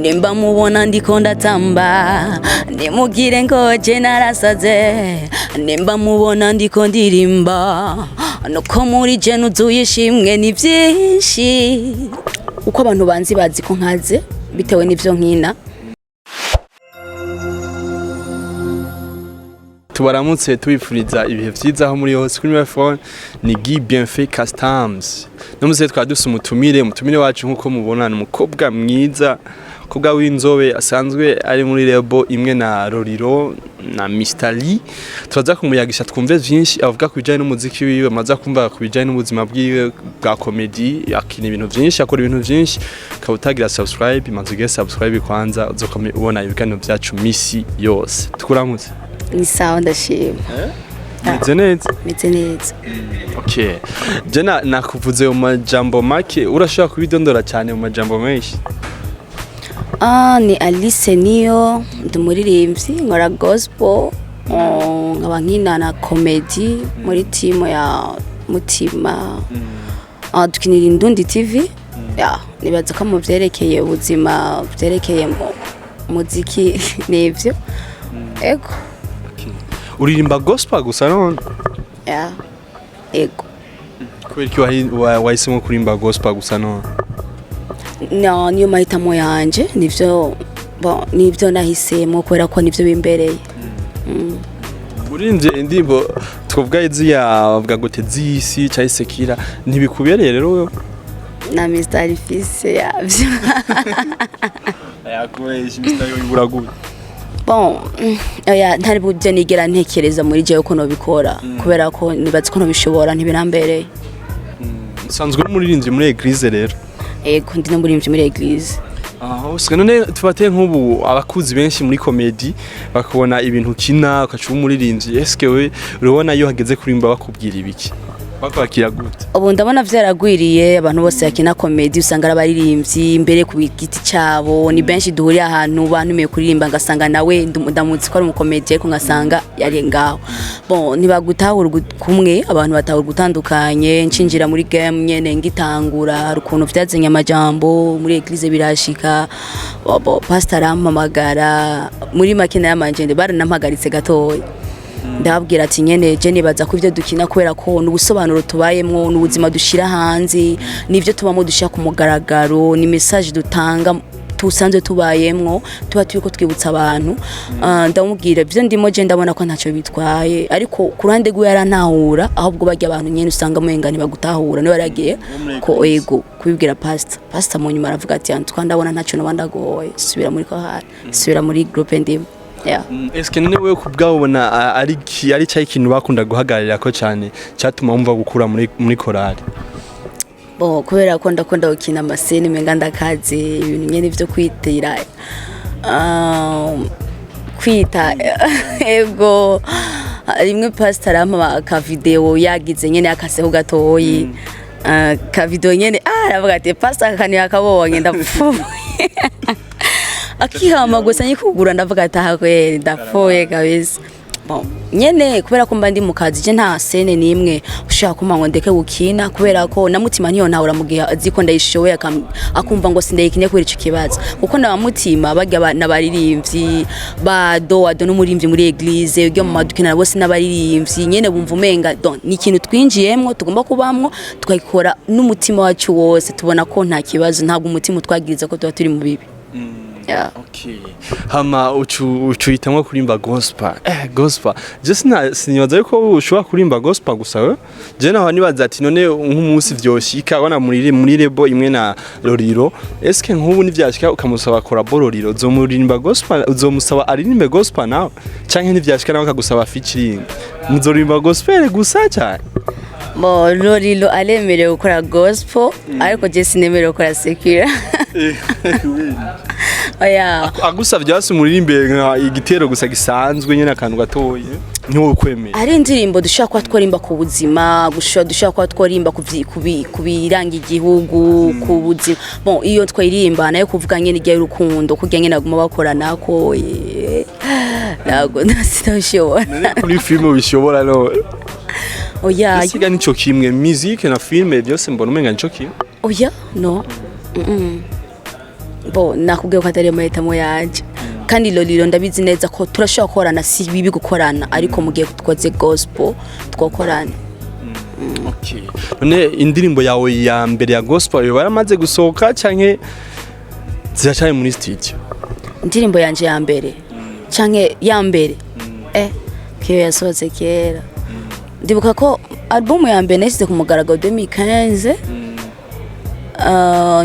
nimba mubona ndiko ndatamba nimugire ngo je narasaze nimba mubona ndiko ndirimba nuko muri je nuzuyishimwe ni byinshi uko abantu banzi bazi ko nkaze bitewe n'ivyo nkina. Tubaramutse tubifuriza ibihe vyiza aho muri hose kuri phone ni Guy Bienfait Customs. Namuze twadusa umutumire wacu nkuko mubona umukobwa mwiza, kobwa w'inzobe asanzwe ari muri lebo imwe na Roriro na Mr Lee. Turaza kumuyagisha twumve vyinshi avuga kubijanye n'umuziki wiwe, amaza kumva kubijanye n'ubuzima bwiwe bwa comedy, akina ibintu vyinshi, akora ibintu vyinshi. Kabutagira subscribe, manzuge subscribe kwanza uzokome ubona ibiganiro vyacu misi yose. Tukuramutse. Ni sawa ndashima. Meze neza. Okay. Jena nakuvuze mu majambo make, urashaka kubidondora cyane mu majambo menshi. Ni Alice Niyo, ndumuririmbyi nkora gospel, nkaba nkina na comedy muri team ya Mutima. Dukinira Indundi TV. Nibaza ko mu vyerekeye ubuzima, vyerekeye muziki n'ivyo. Ego. Uririmba gospel gusa none? Ego. Kubera ki wahisemo kurimba gospel gusa none? Niyo mahitamo yanje, nivyo nahisemo kubera ko nivyo bimbereye. Urinze indirimbo twovuga iziya bavuga gute zisi cyangwa sekira ntibikubereye rero wewe? Na Mr Fils yavyo. Ayakubeje Mr Yiburaguye. Ntari bujye nigera ntekereza muri je uko no bikora kubera ko nibaze ko no bishobora ntibirambereye. Usanzwe muririnze muri eglise rero? Ego ndi no muririnze muri eglise. Usika none tubate nk'ubu abakuzi benshi muri comedy bakubona ibintu kina ukacu umuririnze, eske we urabona yo hageze kurimba bakubwira ibiki? Bakwakira gute? Ubu ndabona vyaragwiriye abantu bose yakina comedy usanga arabaririmbyi imbere ku giti cyabo, ni benshi duhuri ahantu bantumiye kuririmba ngasanga nawe ndamuzi ko ari umukomedi ariko ngasanga yari ngaho. Nibagutahura kumwe abantu batahura gutandukanye, nshinjira muri game nyene ngitangura rukuntu vyazenye amajambo muri eglise birashika. Pastor ampamagara muri makina y'amanjende baranampagaritse gatoya. Ndababwira ati nyene je nibaza ko ivyo dukina kubera ko n'ubusobanuro tubayemwo n'ubuzima dushira hanze nivyo tubamo dushaka ku mugaragaro, ni message dutanga tusanzwe tubayemwo tuba turiko twibutsa abantu. Ndamubwira ivyo ndimo je ndabona ko ntacyo bitwaye ariko kurande gwe yarantahura ahubwo bajya abantu nyene usanga muhengani bagutahura no baragiye ko ego kubibwira pastor mu nyuma aravuga ati twandabona ntacyo nabandagoye subira muri ko hari subira muri groupe ndimo. Eske none wewe kubwabona ari cyayi ikintu bakunda guhagarira ko cyane cyatuma wumva gukura muri korali? Kubera ko ndakunda gukina amasene menga ndakaze ibintu nyene byo kwitira kwita ego rimwe pastor ampa ka video yagize nyene akaseho gatoyi ka video nyene aravuga ati pastor kani yakabonye ndapfuye akihama gusa nyikugura ndavuga ataha kweri ndapfuye kabisa. Nyene kubera ko mba ndi mu kazi je nta sene nimwe ushaka kumango ndeke gukina kubera ko na Mutima niyo ntahura mugihe aziko ndayishowe akumva ngo sindayikine kubera ico kibazo kuko na Mutima bajya nabaririmbyi bado n'umurimvyi muri eglise ujya mu madukina bose nabaririmbyi nyene bumva umenga ni ikintu twinjiyemwo tugomba kubamwo tukayikora n'umutima wacu wose tubona ko nta kibazo ntabwo umutima twagiriza ko tuba turi mu bibi. Okay. Hama ucuhitamwo kurimba gospel. Gospel. Sinibaza yuko ushobora kurimba gospel gusa we. Je naho nibaza ati none nk'umunsi vyoshika wana muri lebo imwe na Roriro. Eske nk'ubu nivyashika ukamusaba collabo Roriro uzomurimba gospel uzomusaba aririmbe gospel nawe canke nivyashika nawe akagusaba featuring. Muzorimba gospel gusa cyane? Roriro alemere gukora gospel ariko je sinemere gukora secular. Agusavye hasi muririmbe nka igitero gusa gisanzwe nyene akantu gatoye ntiwo kwemeye. Ari indirimbo dushaka kwa tworimba ku buzima, dushaka kwa tworimba kubiranga igihugu ku buzima. Iyo twoyirimba nayo kuvuga nyene igihe urukundo kugira nyene aguma bakora nako nago ndasitashobora. Kuri film bishobora no. Siga nico kimwe musique na film byose mbona umenga nico kimwe. No. bo nakubwiye ko atari amahitamo yanje kandi Lolilo ndabizi neza ko turashobora gukorana si bibi gukorana ariko mu gihe twakoze gospel twakorana. Okay. None indirimbo yawe ya mbere ya gospel yo baramaze gusohoka canke ziracari muri studio? Indirimbo yanje ya mbere canke ya mbere kiyo yasohotse kera. Ndibuka ko album ya mbere nashyize ku mugaragaro 2015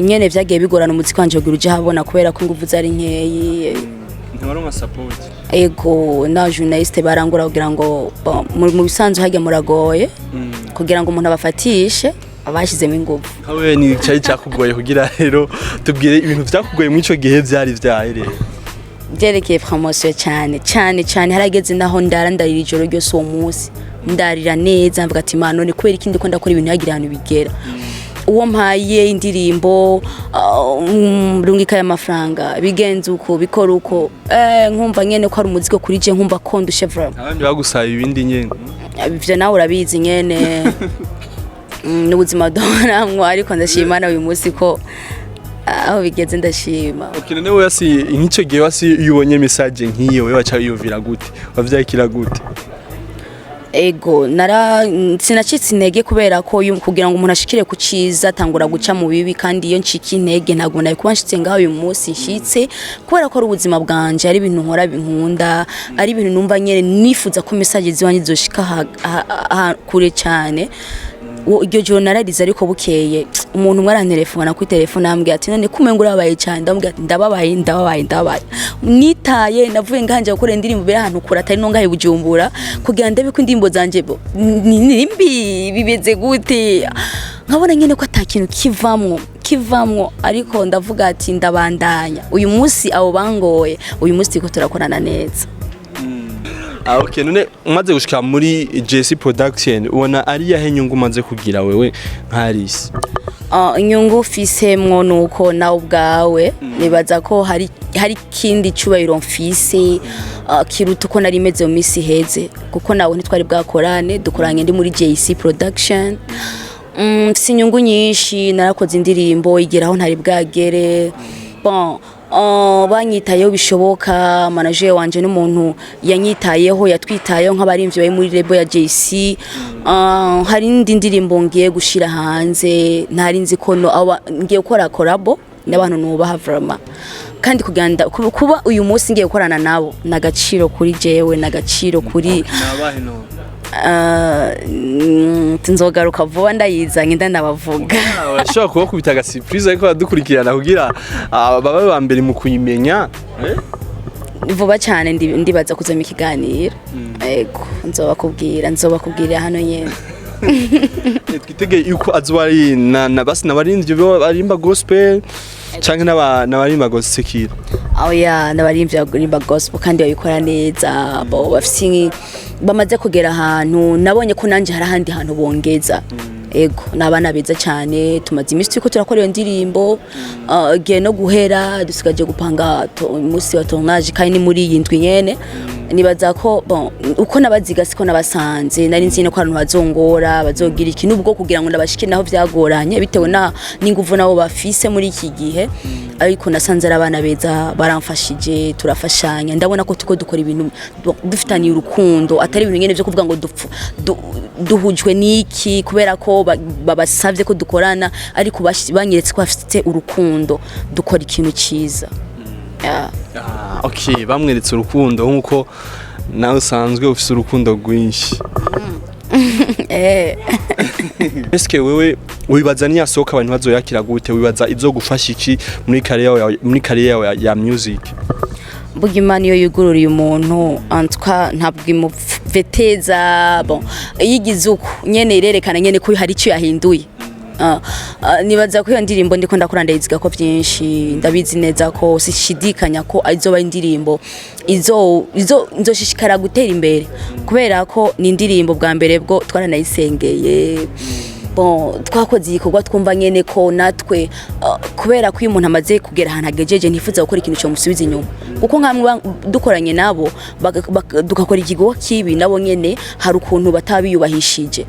nyene vyagiye bigorana umuziki wanje kugira uje habona kubera ko ingufu zari nkeyi. Ntiwaronka support? Ego na journaliste barangura kugira ngo mu bisanzwe hajya muragoye kugira ngo umuntu abafatishe abashizemo ingufu. Hawe ni cyari cyakugoye kugira rero tubwire ibintu vyakugoye mu ico gihe vyari vyahere. Byerekeye promotion cyane harageze naho ndarira ijoro ryose uwo munsi ndarira neza mvuga ati Imana none kubera ikindi ko ndakora ibintu yagira ahantu bigera. Uwo mpaye indirimbo rungika y'amafaranga bigenze uko bikora uko nkumva nyene ko ari umuziki kuri je nkumva ko ndushe vraiment. Abandi bagusaba ibindi nyene. Ivyo nawe urabizi nyene n'ubuzima doramwo ariko ndashima na uyu munsi ko aho bigeze ndashima. Okay, none we yasi nk'ico gihe wasi yubonye message nk'iyo we wacha yumvira gute wavyakira gute? Ego sinacitse intege kubera ko kugira ngo umuntu ashikire ku ciza tangura guca mu bibi kandi iyo nciki intege ntago nayo kuba nshitse ngaho uyu munsi nshitse kubera ko ari ubuzima bwanje ari ibintu nkora binkunda ari ibintu numva nyene nifuza ko message ziwanye zoshika kure cyane. Iryo joro nararize ariko bukeye umuntu umwe arantelefona kuri telefone ambwiye ati none kumenga urabaye cyane ndambwiye ati ndababaye nitaye navuye nganje gukora indirimbo bera ahantu kure atari no ngahe Bujumbura kugira ndebe ko indirimbo zanje nimbi bibeze gute nkabona nyene ko atakintu kivamwo ariko ndavuga ati ndabandanya uyu munsi abo bangoye uyu munsi ko turakorana neza. Okay, none umaze gushika muri JC Production ubona ari yahe nyungu umaze kugira wewe nkarisi? Inyungu fisemwo nuko nawe ubwawe nibaza ko hari kindi cyubahiro mfise kiruta uko nari meze mu misi heze kuko nawe ntitwari bwakorane dukoranye ndi muri JC Production. Mfise inyungu nyinshi narakoze indirimbo igeraho ntari bwagere bon banyitayeho bishoboka manager wanje n'umuntu yanyitayeho yatwitayeho nk'abarimvye bari muri label ya JC. Hari indi ndirimbo ngiye gushira hanze ntari nzi ko ngiye gukora collabo n'abantu nubaha vraiment kandi kuganda kuba uyu munsi ngiye gukorana nabo nagaciro kuri jewe nagaciro kuri nabahe no nzogaruka vuba ndayizanye ndanabavuga. Urashobora kuba kubitaga surprise ariko badukurikirana kugira bababe ba mbere mu kuyimenya vuba cyane ndibaza kuzama ikiganiro. Ego nzobakubwira hano nyene. Twitege yuko azwari na basi nabarinzi barimba gospel canke nabarimba gospel. Oya nabarimba gospel kandi bayikora neza bo bafisi bamaze kugera ahantu nabonye ko nanje hari ahandi hantu bongeza. Ego nabana beza cyane tumaze imisi ko turakora iyo ndirimbo giye no guhera dusigaje gupanga umunsi wa tournage kandi muri iyi ndwi nyene nibaza ko bon uko nabaziga siko nabasanze nari nzi ko abantu bazongora bazogira ikintu ubwo kugira ngo ndabashike naho vyagoranye bitewe n'inguvu nabo bafise muri iki gihe ariko nasanze abana beza baramfashije turafashanya ndabona ko tuko dukora ibintu dufitaniye urukundo atari ibintu nyene byo kuvuga ngo duhujwe niki kubera ko babasavye ko dukorana ariko banyeretse ko bafite urukundo dukora ikintu ciza. Okay, bamweretse urukundo nkuko nawe usanzwe ufite urukundo rwinshi. Eske wewe wibaza ni yasoka abantu bazoyakira gute wibaza izo gufasha iki muri career ya music? Bugimana iyo yugururiye umuntu antwa ntabwo imuveteza bon yigize uko nyene irerekana nyene ko hari icyo yahinduye. Nibaza ko iyo ndirimbo ndiko ndakora ndayiziga ko byinshi ndabizi neza ko sishidikanya ko izoba indirimbo nzoshishikara gutera imbere kubera ko ni indirimbo bwa mbere bwo twaranayisengeye bon twakoze igikorwa twumva nyene ko natwe kubera ko uyu muntu amaze kugera ahantu agejeje ntifuza gukora ikintu cyo musubiza inyuma kuko nkamwe dukoranye nabo dukakora igikorwa kibi nabo nyene hari ukuntu batabiyubahishije.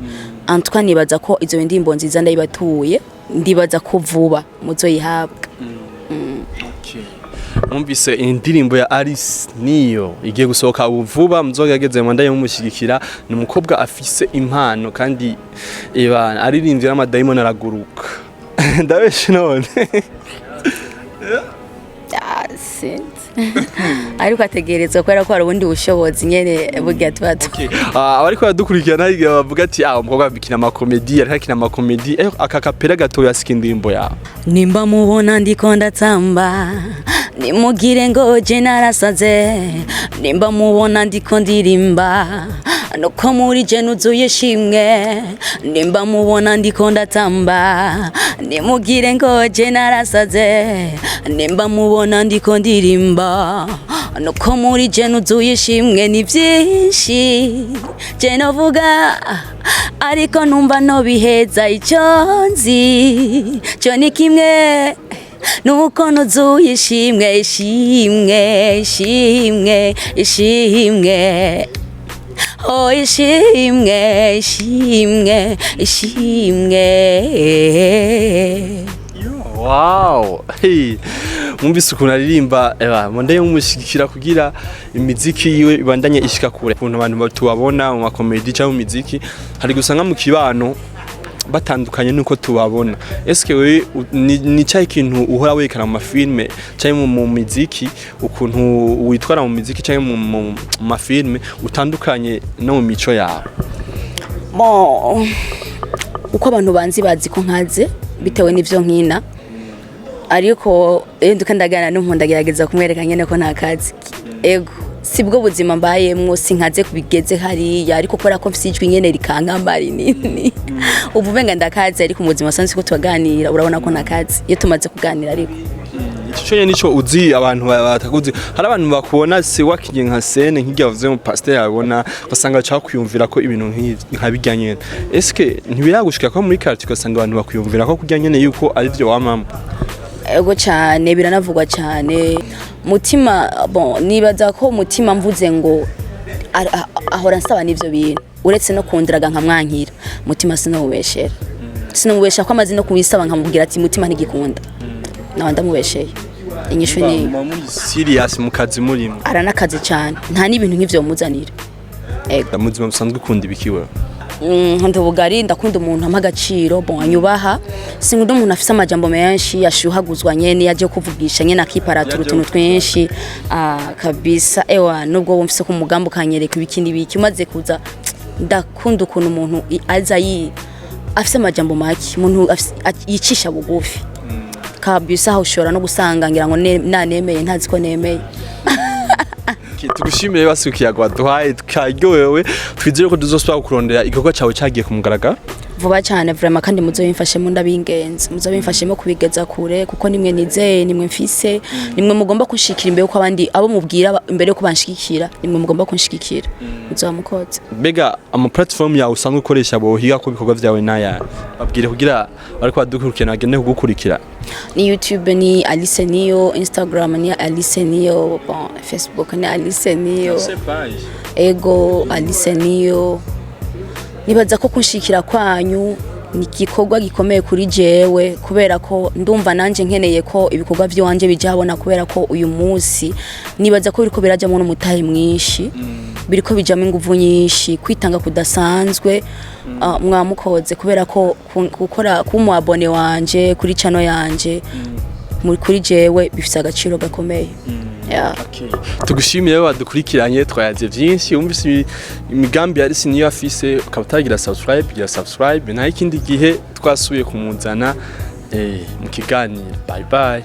Antwa nibaza ko izo ndirimbo nziza ndayibatuye ndibaza ko vuba muzo yihabwa. Mwumvise indirimbo ya Alice niyo igiye gusohoka ubu vuba muzogerageze mwandaye mumushyigikira ni umukobwa afise impano kandi aririmbye n'amadayimoni araguruka ndabeshe none ariko ategerezwa kubera ko hari ubundi bushobozi nyene burya tuba abariko baradukurikirana hirya bavuga ati umukobwa abikina amakomedi ariko akina amakomedi aka kapera gatoya asika indirimbo yawe nimba mubona ndiko ndatamba nimugire ngo je narasaze nimba mubona ndiko ndirimba nuko muri je nuzuye shimwe nimba mubona ndiko ndatamba nimugire ngo je narasaze nimba mubona ndiko ndirimba nuko muri je nuzuye shimwe ni byinshi je novuga ariko numva no biheza icyo nzi cyo ni kimwe nuko nuzuye ishimwe ishimwe ishimwe ishimwe oh ishimwe ishimwe ishimwe wow hey mwumvise ukuntu aririmba mondaye mumushyigikira kugira imiziki yiwe ibandanye ishika kure ukuntu abantu tubabona mu makomedi cyangwa mu miziki hari gusanga mu kibano batandukanye nuko tubabona eske we ni cyayi kintu uhora wekana mu mafilme cyangwa mu miziki ukuntu witwara mu miziki cyangwa mu mafilme utandukanye no mu mico yawe uko abantu banzi bazi ko nkaze bitewe n'ivyo nkina ariko ndukandagana n'umpundagerageza kumwereka nyene ko ntakazi ego sibwo buzima mbayemwo sinkaze kubigeze hariya ariko kora ko mfisijwe nyene rikankamba rinini ubu benga ndakaze ariko muzima sansi ko tubaganira urabona ko nakazi iyo tumaze kuganira ariko ico nico uzi abantu batakuzi hari abantu bakubona se wakinye nka scene nk'ijya bavuze mu pasteur yabona basanga cha kwiyumvira ko ibintu nka bijyanye eske ntibiragushika ko muri quartier ugasanga abantu bakwiyumvira ko kujyanye yuko ari byo wamama ego cyane biranavugwa cyane mutima nibaza ko mutima mvuze ngo ahora nsaba n'ivyo bintu uretse no kundiraga nkamwankira mutima sinubeshera ko amazi no kubisaba nkamubwira ati mutima ntigikunda nawe ndamubesheye inyishu ni serious mu kazi murimo aranakazi cyane nta n'ibintu nk'ivyo muzanira ego muzima musanzwe ukunda ibikiwe ndubugari ndakunda umuntu amagaciro anyubaha sinkunda umuntu afise amajambo menshi yashuhaguzwa nyene yaje kuvugisha nyene akiparatura utuntu twinshi kabisa ewa nubwo wumvise ko umugambo kanyereka ibikindi biki umaze kuza ndakunda ukuntu umuntu aza afise amajambo make umuntu yicisha bugufi kabisa aho ushobora no gusanga ngira ngo nanemeye ntazi ko nemeye tugushimire basukiye agwaduhaye tukaryohewe twizere ko tuzosubira kurondera igikorwa cyawe cyagiye kumugaragara vuba cyane vraiment kandi muzobimfashemo ndabingenza muzobimfashemo kubigeza kure kuko nimwe nizeye nimwe mfise nimwe mugomba kunshikira imbere uko abandi abo mubwira imbere yo kubanshikira nimwe mugomba kunshikira muzomukoze bega ama platform yawe usanzwe ukoresha bohiga ko bikorwa byawe naya babwire kugira bariko badukurikirana agende kugukurikira ni YouTube ni Alice Niyo Instagram ni Alice Niyo Facebook ni Alice Niyo ego Alice Niyo nibaza ko kunshikira kwanyu ni gikorwa gikomeye kuri jewe kubera ko ndumva nanje nkeneye ko ibikorwa by'wanje bijabona kubera ko uyu munsi nibaza ko biriko birajamo n'umutahe mwinshi biriko bijamo inguvu nyinshi kwitanga kudasanzwe mwamukoze kubera ko gukora ku abone wanje kuri channel yanje muri kuri jewe bifise agaciro gakomeye tugushimiye wadukurikiranye twayaze byinshi umvise imigambi ya Alice Niyo afise ukabutagira subscribe nta ikindi gihe twasuye kumuzana mu kiganiro bye bye